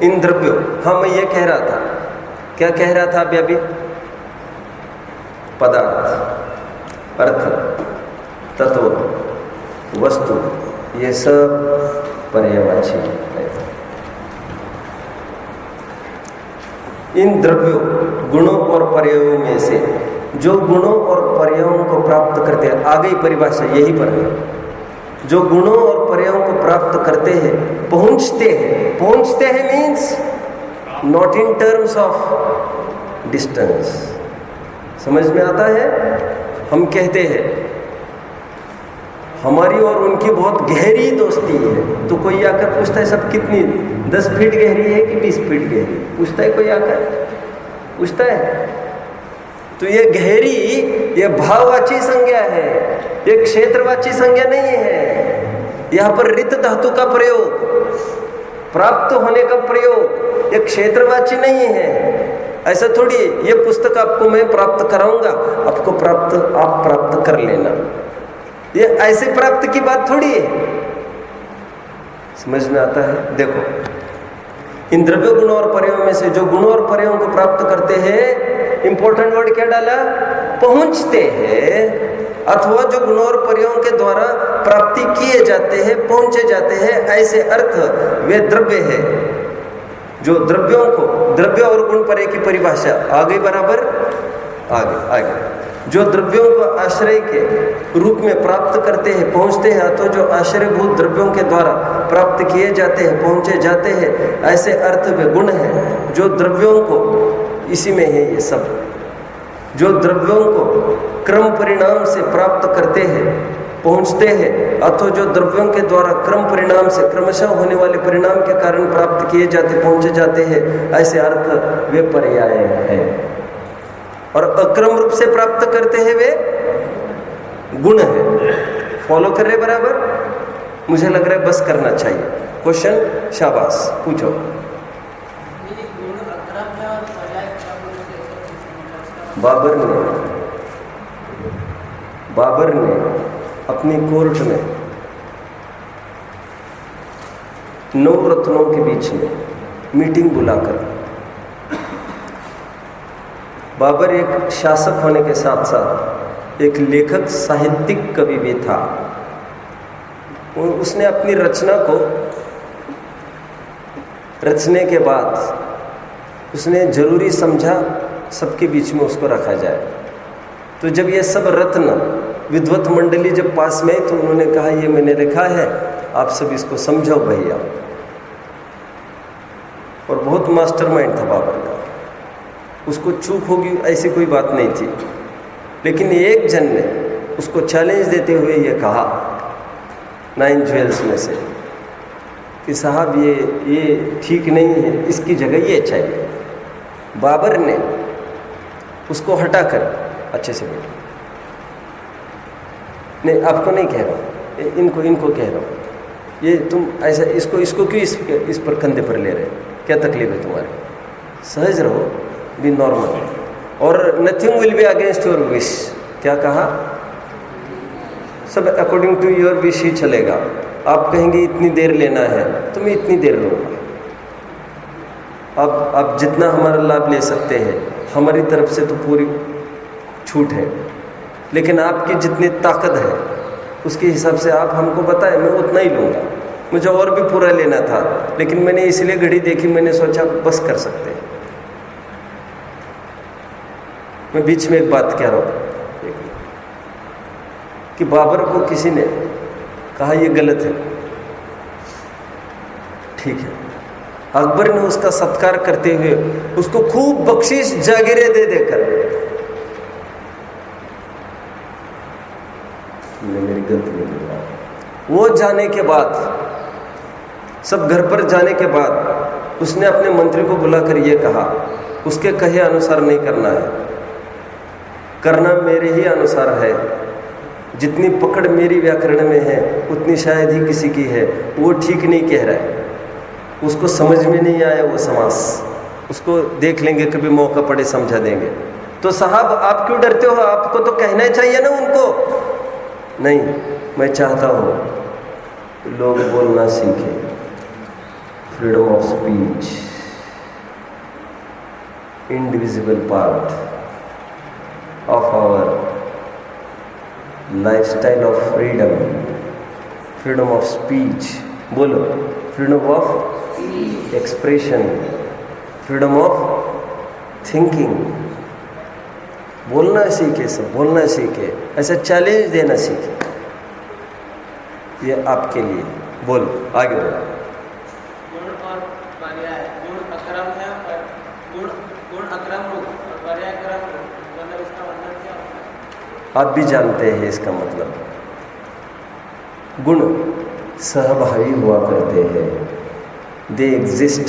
इन द्रव्यों, हाँ मैं ये कह रहा था, क्या कह रहा था अभी? पदार्थ, अर्थ, तत्व, वस्तु, ये सब पर्यायवाची है। इन द्रव्यों, गुणों और पर्यायों में से जो गुणों और पर्यायों को प्राप्त करते हैं, आगे ही परिभाषा यही पर है, जो गुणों और पर्यायों को प्राप्त करते हैं, पहुंचते हैं means not in terms of distance. समझ में आता है? हम कहते हैं हमारी और उनकी बहुत गहरी दोस्ती है, तो कोई आकर पूछता है सब कितनी 10 फीट गहरी है कि 20 फीट गहरी? पूछता है कोई आकर? पूछता है? तो ये गहरी, ये भाववाची संज्ञा है, ये क्षेत्रवाची संज्ञा नहीं है। यहाँ पर रित धातु का प्रयोग, प्राप्त होने का प्रयोग, ये क्षेत्रवाची नहीं है। ऐसा थोड़ी ये पुस्तक आपको मैं प्राप्त कराऊंगा, आप प्राप्त कर लेना, ये ऐसे प्राप्त की बात थोड़ी है। समझ में आता है? देखो, इन द्रव्य गुणों और पर्यायों में से जो गुणों और पर्यायों को प्राप्त करते हैं, इंपॉर्टेंट वर्ड क्या डाला? पहुंचते हैं, अथवा जो गुणों और पर्यायों के द्वारा प्राप्ति किए जाते हैं, पहुंचे जाते हैं, ऐसे अर्थ वे द्रव्य है। जो द्रव्यों को, द्रव्य और गुण पर्याय की परिभाषा आगे बराबर आगे जो द्रव्यों को आश्रय के रूप में प्राप्त करते हैं, पहुंचते हैं, तो जो आश्रयभूत द्रव्यों के द्वारा प्राप्त किए जाते हैं, पहुंचे जाते हैं, ऐसे अर्थ वे गुण हैं। जो द्रव्यों को, इसी में है ये सब, जो द्रव्यों को क्रम परिणाम से प्राप्त करते हैं, पहुंचते हैं, अथवा जो द्रव्यों के द्वारा क्रम परिणाम से क्रमशः होने वाले परिणाम के कारण प्राप्त किए जाते, पहुंचे जाते हैं, ऐसे अर्थ वे पर्याय हैं। और अक्रम रूप से प्राप्त करते हैं वे गुण है। फॉलो कर रहे बराबर? मुझे लग रहा है बस करना चाहिए। क्वेश्चन? शाबाश, पूछो। बाबर ने अपनी कोर्ट में 9 रत्नों के बीच में मीटिंग बुलाकर, बाबर एक शासक होने के साथ साथ एक लेखक, साहित्यिक कवि भी था। उसने अपनी रचना को रचने के बाद उसने जरूरी समझा सबके बीच में उसको रखा जाए। तो जब ये सब रत्न विद्वत मंडली जब पास में, तो उन्होंने कहा ये मैंने लिखा है, आप सब इसको समझो भैया। और बहुत मास्टरमाइंड था बाबर का, उसको चूक होगी ऐसी कोई बात नहीं थी। लेकिन एक जन ने उसको चैलेंज देते हुए ये कहा 9 ज्वेल्स में से कि साहब ये ठीक नहीं है, इसकी जगह ये चाहिए। बाबर ने उसको हटाकर, अच्छे से बैठो, नहीं आपको नहीं कह रहा हूँ, इनको कह रहा हूँ, ये तुम ऐसा इसको क्यों इस पर कंधे पर ले रहे, क्या तकलीफ है तुम्हारी? सहज रहो, बी नॉर्मल, और nothing will be against your wish. क्या कहा? सब अकॉर्डिंग टू योर विश ही चलेगा। आप कहेंगे इतनी देर लेना है तो मैं इतनी देर लूँगा। अब आप जितना हमारा लाभ ले सकते हैं, हमारी तरफ से तो पूरी छूट है, लेकिन आपकी जितनी ताकत है उसके हिसाब से आप हमको बताएं, मैं उतना ही लूँगा। मुझे और भी पूरा लेना था, लेकिन मैंने इसलिए घड़ी देखी, मैंने सोचा बस कर सकते हैं। मैं बीच में एक बात कह रहा हूँ कि बाबर को किसी ने कहा ये गलत है, ठीक है, अकबर ने उसका सत्कार करते हुए उसको खूब बख्शीश जागीरें दे देकर, मेरी गलती नहीं, वो जाने के बाद, सब घर पर जाने के बाद उसने अपने मंत्री को बुलाकर ये कहा, उसके कहे अनुसार नहीं करना है, करना मेरे ही अनुसार है, जितनी पकड़ मेरी व्याकरण में है उतनी शायद ही किसी की है, वो ठीक नहीं कह रहा है, उसको समझ में नहीं आया वो समास, उसको देख लेंगे, कभी मौका पड़े समझा देंगे। तो साहब आप क्यों डरते हो, आपको तो कहना चाहिए ना उनको। नहीं, मैं चाहता हूँ लोग बोलना सीखे, freedom of speech, indivisible part of our lifestyle of freedom, freedom of speech, बोलो, freedom of expression, freedom of thinking, बोलना सीखे, सब बोलना सीखे, ऐसा चैलेंज देना सीखे, ये आपके लिए। बोलो, आगे बोलो। गुण और पर्याय, गुण अक्रम है, गुण अक्रम रूप और पर्याय क्रम रूप, मतलब इसका मतलब क्या होता है? आप भी जानते हैं इसका मतलब। गुण सहभागी हुआ करते हैं, they exist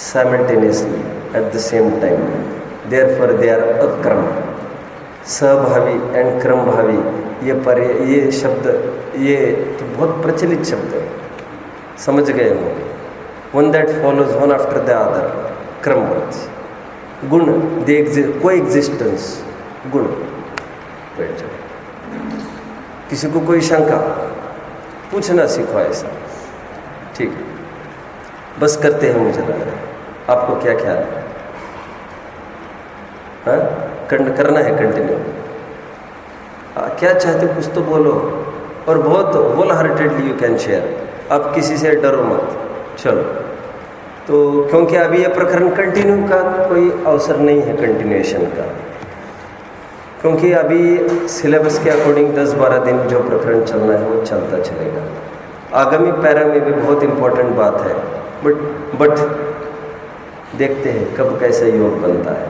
simultaneously at the same time, therefore they are अक्रम। सहभावी एंड क्रमभावी, ये शब्द, ये तो बहुत प्रचलित शब्द है, समझ गए हो। One that follows one after the other, क्रमवत। गुण, दे को एग्जिस्टेंस, गुण। बैठ जाओ। किसी को कोई शंका, पूछना सीखो ऐसा, ठीक है, बस करते हैं, मुझे लग रहा है। आपको क्या ख्याल है? हाँ, करना है कंटिन्यू। क्या चाहते हो, कुछ तो बोलो, और बहुत wholeheartedly you can share, आप किसी से डरो मत। चलो, तो क्योंकि अभी ये प्रकरण कंटिन्यू का कोई अवसर नहीं है, कंटिन्यूएशन का, क्योंकि अभी सिलेबस के अकॉर्डिंग 10-12 दिन जो प्रकरण चलना है वो चलता चलेगा। आगामी पैरा में भी बहुत इम्पोर्टेंट बात है, बट देखते हैं कब कैसे योग बनता है,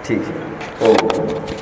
ठीक है। ओम।